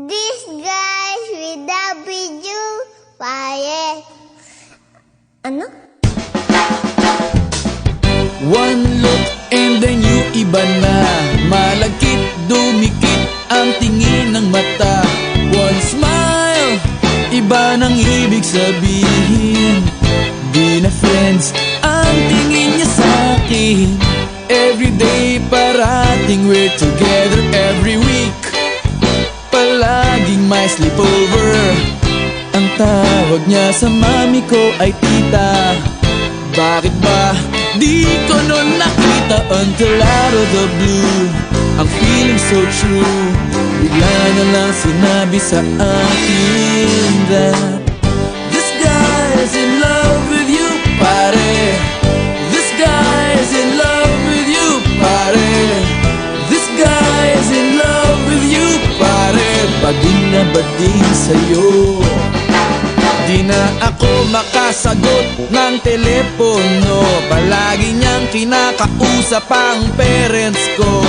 This guys with W Pare. Ano? One look and then you iba na. Malagkit, dumikit ang tingin ng mata. One smile, iba nang ibig sabihin. Di na friends ang tingin niya sa'kin. Everyday parating we're together every week. Palaging may sleepover. Ang tawag niya sa mami ko ay tita. Bakit ba di ko nun nakita until out of the blue? Ang feeling so true. Bigla na lang sinabi sa akin that this guy's in love with you, pare. This guy's in love with you, pare. This guy's in love with you, pare. Bading na bading sa'yo. Di na ako makasagot ng telepono. Palagi niyang kinakausap ang parents ko.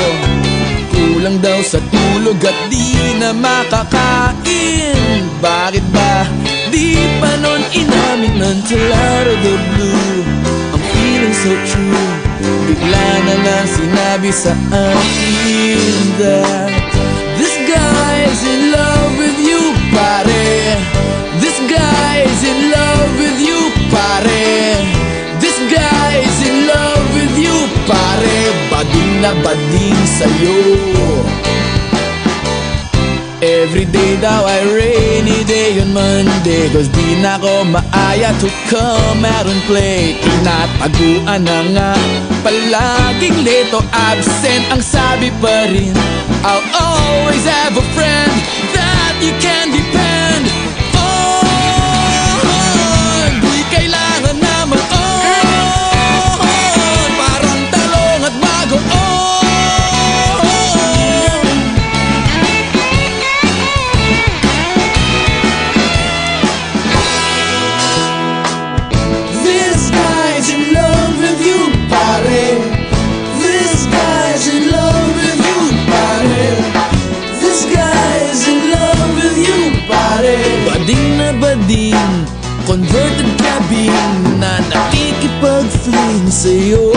Kulang daw sa tulog at di na makakain. Bakit ba di pa nun inamin until out of the blue? I'm feeling so true. Bigla na lang sinabi sa akin that this guy's in love with you, pare. This guy's in love with you, pare. This guy's in love with you, pare. Bading na bading sa'yo. Everyday daw ay rainy day on Monday, cause di na ko maaya to come out and play. Tinataguan na nga, palaging late o absent. Ang sabi pa rin, I'll always have a friend that you can depend on. Di kailangan na mag-on, parang talong at bago on. This guy's in love with you, pare. This guy's in love with you, pare. This guy's in love with you, pare. Bading na bading, converted cabin na nakikipag-fling sa'yo.